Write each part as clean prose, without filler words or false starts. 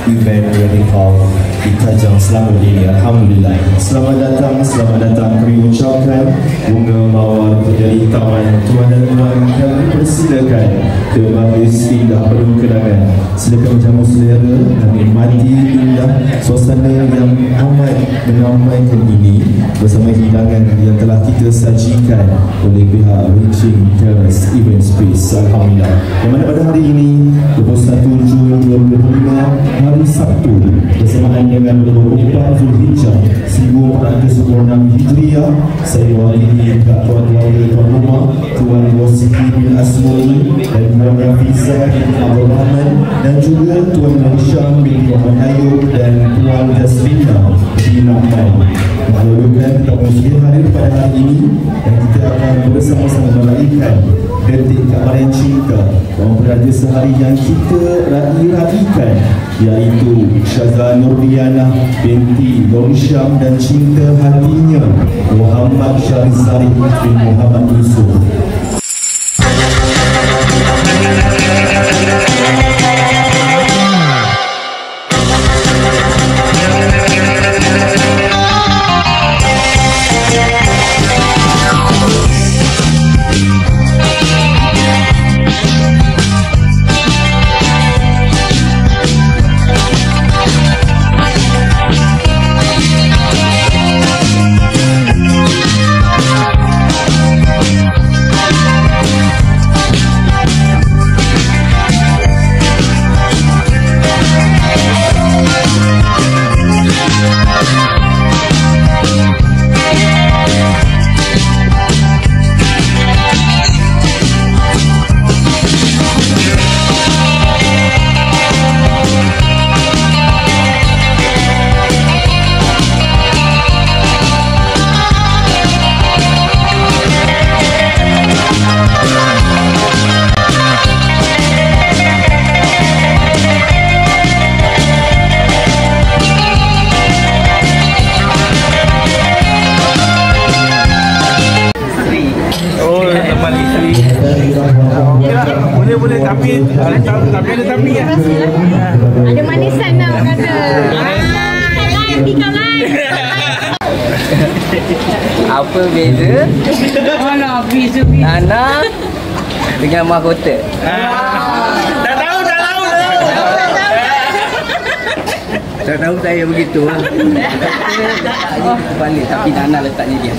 event wedding hall di Kajang Selangor ini. Alhamdulillah. Selamat datang kami ucapkan bunga mawar dari taman tuan dan puan. Kami persilakan ke majlis indah penuh kenangan. Silakan menjamu selera dan nikmati indah suasana yang amat menamaikan ini bersama hidangan yang telah kita sajikan oleh pihak Reaching Terrace Event Space. Alhamdulillah. Yang mana pada hari ini 21 Jun 2025 hari Sabtu bersamaan dengan 24 Zulhijjah 1446 Hijriah, saya mewakili tuan keluarga tuan rumah Tuan Wasiki bin Asmuni dan Tuan Rafiza bin Abdul Rahman dan juga Tuan Hisham bin Muhammad Ayub dan Tuan Jasmina bin Ahmad. Maklumkan kita muslim hadir pada hari ini dan kita akan bersama-sama meraihkan detik keabadian cinta yang berada sehari yang kita raih-raihkan, iaitu Syazah Nurdiana binti Don Syam dan cinta hatinya Muhammad Syarif Sarif bin Muhammad Yusuf. Boleh tapi ada tapi ya. Ada manisan nak kata. Lain tikam lain. Apa beza? Alah beza. Anak dengan mahkota. Tak tahu. Tak tahu saya begitu. Balik tapi Nana letaknya dia.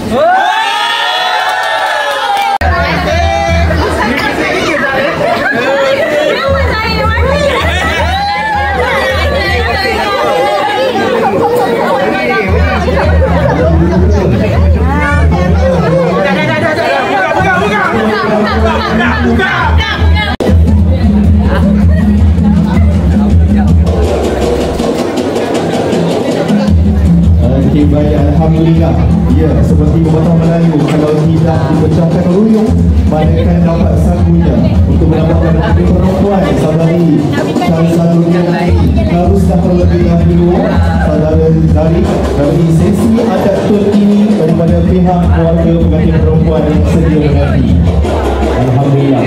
Baik, alhamdulillah. Ya, seperti pepatah Melayu, kalau tidak dipecahkan ruyung, manakan dapat sagunya. Untuk mendapatkan hati perempuan, saudari Syazah Nurdiana haruslah terlebih dahulu saudara dari sesi adat terkini daripada pihak keluarga pengantin perempuan yang sedia menanti. Alhamdulillah.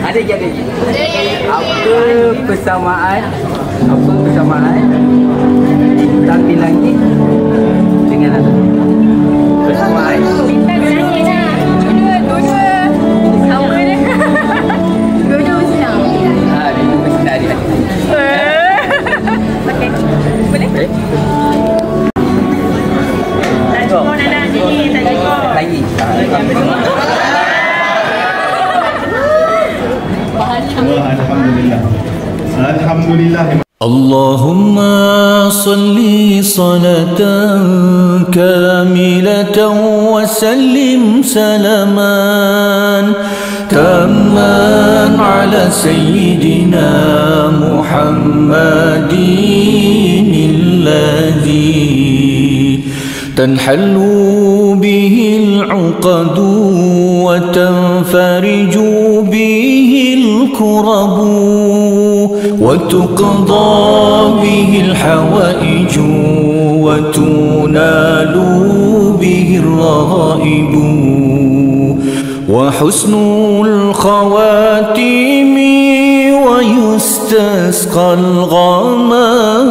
Ada jadi. Apa persamaan tampilan ni dengan apa? Persamaan. Bintang langit dah. Dua-dua. Sama dah. Dua-dua besar. Itu besar dia. Okey. Boleh? Tak cukup Nana sini, tak cukup. Lagi. Alhamdulillah. Alhamdulillah. Allahumma salli salatan kamilatan wa sallim salaman tamman ala sayyidina Muhammadin alladhi tanhallu bihi al-uqadu wa tanfariju bihi al-kurabu وتقضى به الحوائج وتنال به الرغائب وحسن الخواتيم ويستسقى الغمام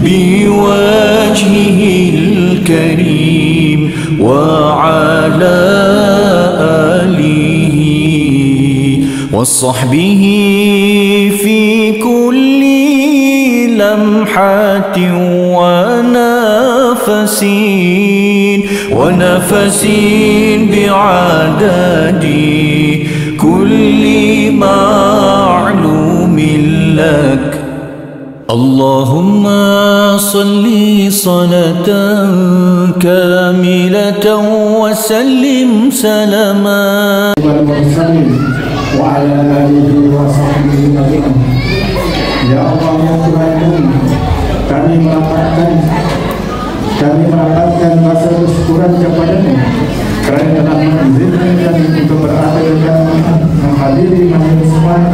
بوجهه الكريم وعلى آله وصحبه في كل لمحة ونفس بعدد كل معلوم لك اللهم صل صلاة كاملة وسلم سلاما وعلى آله وصحبه أجمعين. Ya Allah ya Tuhan, kami merapatkan rasa kesyukuran kepada-Mu kerana telah mengizinkan kami untuk berada dan menghadiri majlis semua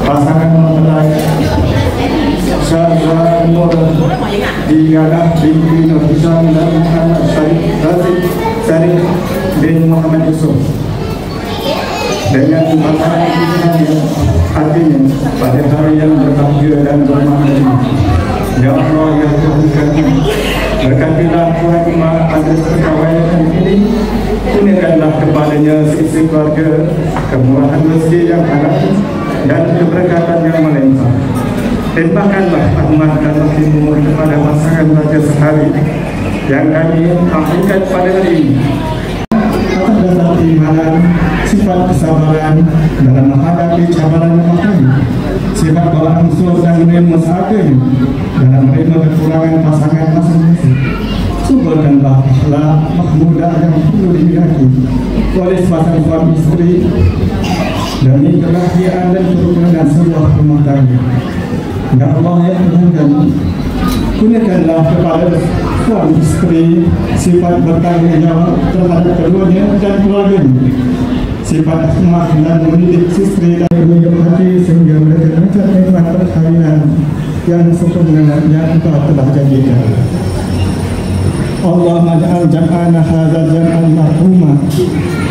pasangan mempelai Syahzah Nur Diyanah binti Nur Hisham dan Muhammad Syarif bin Muhammad Yusuf dengan pasangan yang artinya pada hari yang berbahagia dan bermakna. Ya Allah ya Tuhan kami, berkatilah Tuhan Imam atas perkahwinan ini, kurniakanlah kepadanya sisi keluarga, kemurahan rezeki yang halal dan keberkatan yang melimpah. Limpahkanlah rahmat dan rahim-Mu kepada pasangan raja sehari yang kami akhirkan pada hari ini. Atas dasar keimanan, sifat kesabaran dalam menghadapi cabaran yang kami, sifat berangsur dan ilmu sahaja dalam menerima kekurangan pasangan masing-masing. Sumberkanlah akhlak mahmudah yang perlu dimiliki oleh sepasang suami isteri demi kebahagiaan dan kerukunan sebuah rumah tangga. Ya Allah ya Tuhan kami, kurniakanlah kepada suami isteri sifat bertanggung jawab terhadap keduanya dan keluarganya, sifat hikmah dan mendidik isteri dan berhubung hati sehingga mereka mencapai nikmat perkahwinan yang sempurna yang Engkau telah janjikan. Allahumma ja'al jam'ana hadza jam'an marhuma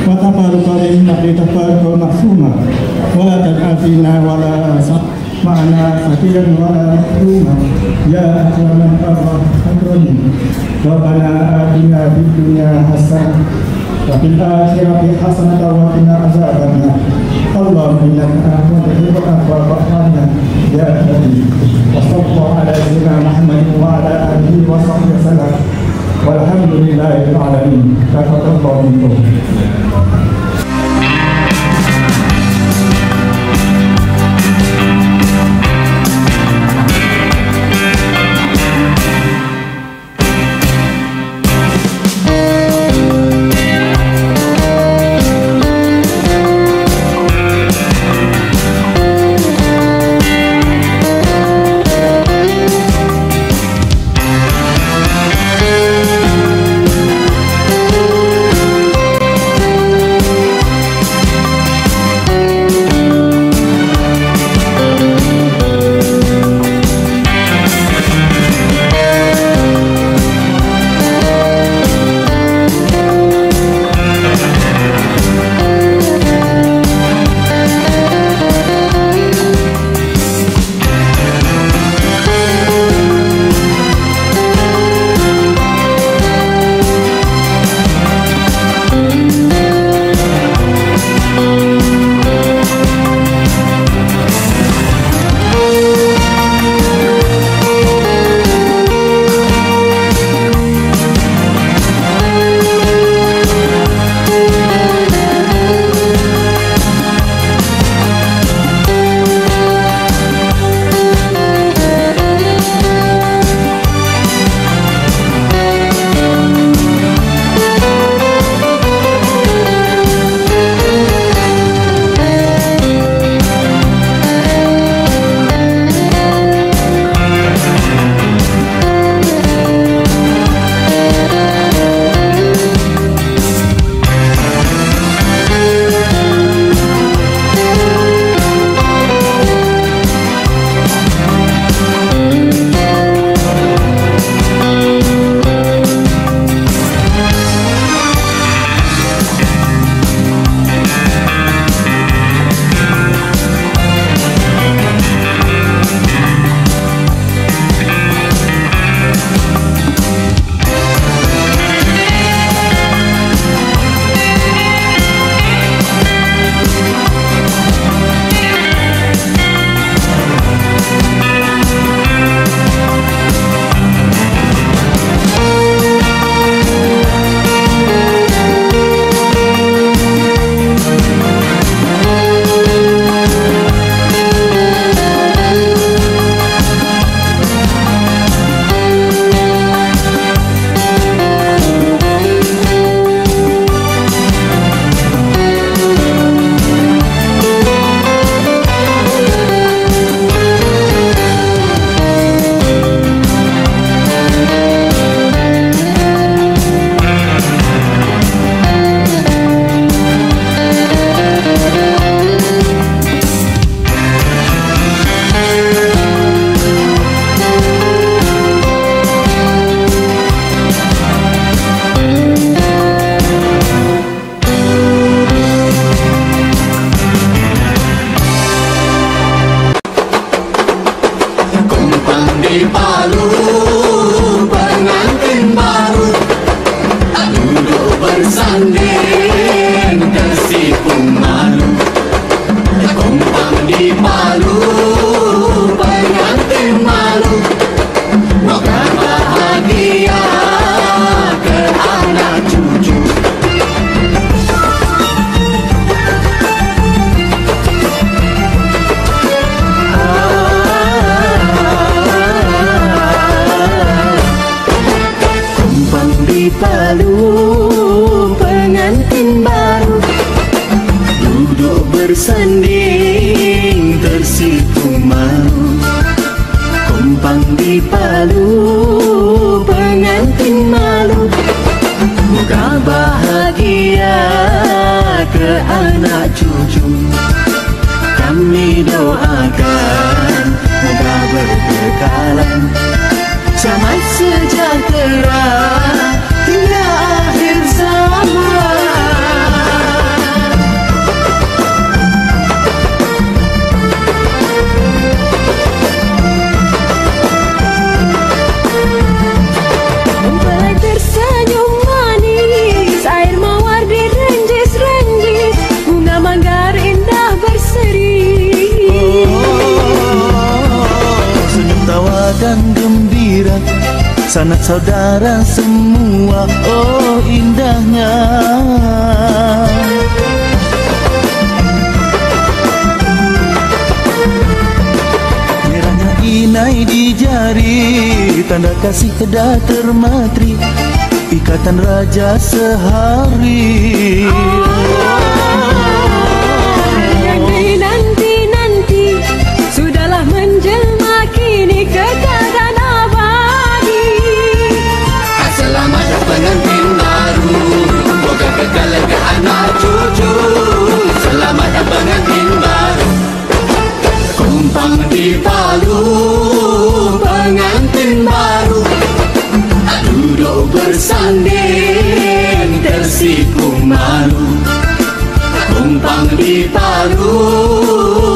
wa tafarruqa inna tafarruqa ma'suma wa la taj'al fina wa la ma'ana sakiran wa la mahruma ya akraman ar-rahimin. Rabbana atina fid dunya hasanah wa fil akhirati hasanah wa qina azabannar. Allahumma innaka afuwwun tuhibbul afwa fa'fu 'anna ya Karim. Wa sallallahu ala sayyidina Muhammadin wa ala alihi wa sahbihi wasallam. Walhamdulillahil alamin. Taqabbalallahu minkum. bersanding tersipu malu, kumpang dipalu pengantin malu. Moga bahagia ke anak cucu, kami doakan moga berkekalan, damai sejahtera hingga akhir zaman. Dan gembira, sanak saudara semua, oh indahnya. Merahnya inai di jari, tanda kasih kedah termatri, ikatan raja sehari. Yang dinanti-nanti sudahlah menjelma kini kekal abadi. Selamat pengantin baru, moga kekal ke anak cucu. Selamat pengantin baru, kumpang dipalu pengantin baru, duduk bersanding tersipu malu, kumpang dipalu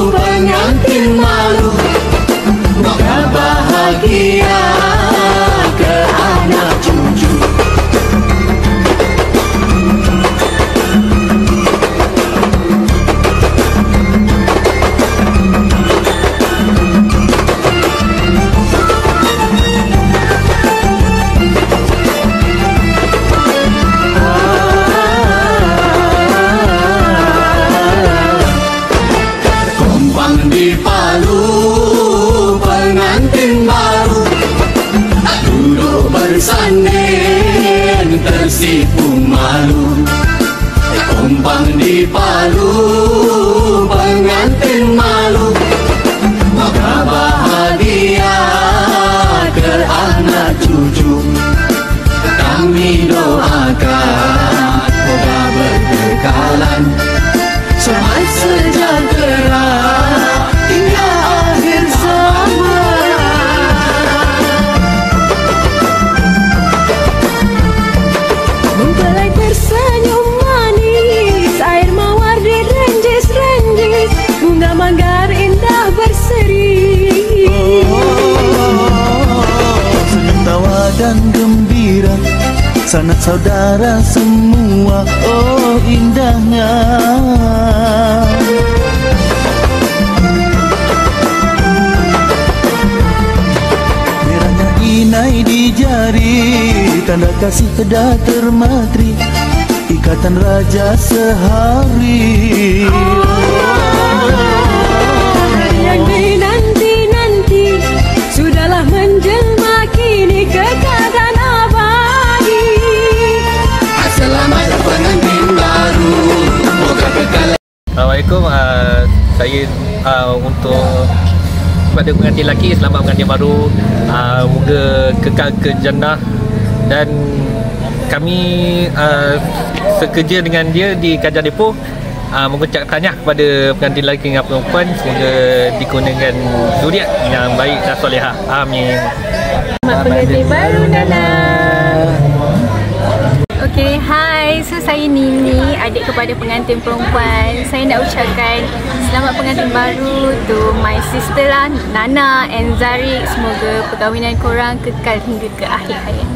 pengantin malu. Moga bahagia ke anak cucu. Kumpang dipalu pengantin baru, duduk bersanding tersipu malu, kumpang dipalu pengantin malu. Moga bahagia ke anak cucu, kami doakan moga berkekalan, damai sejahtera hingga akhir zaman. Mempelai tersenyum manis, air mawar direnjis-renjis, bunga manggar indah berseri. Senyum tawa dan gembira, sanak saudara semua, oh indahnya. Merahnya inai di jari, tanda kasih kedah termatri, ikatan raja sehari. Yang dinanti-nanti sudahlah menjelma kini kekal abadi. Selamat pengantin baru, moga kekal. Assalamualaikum. Saya untuk kepada pengantin lelaki, selamat pengantin baru. Moga kekal ke jannah, dan kami sekerja dengan dia di Kajar Depoh mengucap tahniah kepada pengantin lelaki dan perempuan, semoga dikurniakan zuriat yang baik dan solehah. Amin. Selamat pengantin baru Nana. Okay, hai. So saya Nini, adik kepada pengantin perempuan. Saya nak ucapkan selamat pengantin baru to my sister lah, Nana and Zarik. Semoga perkahwinan korang kekal hingga ke akhir hayat.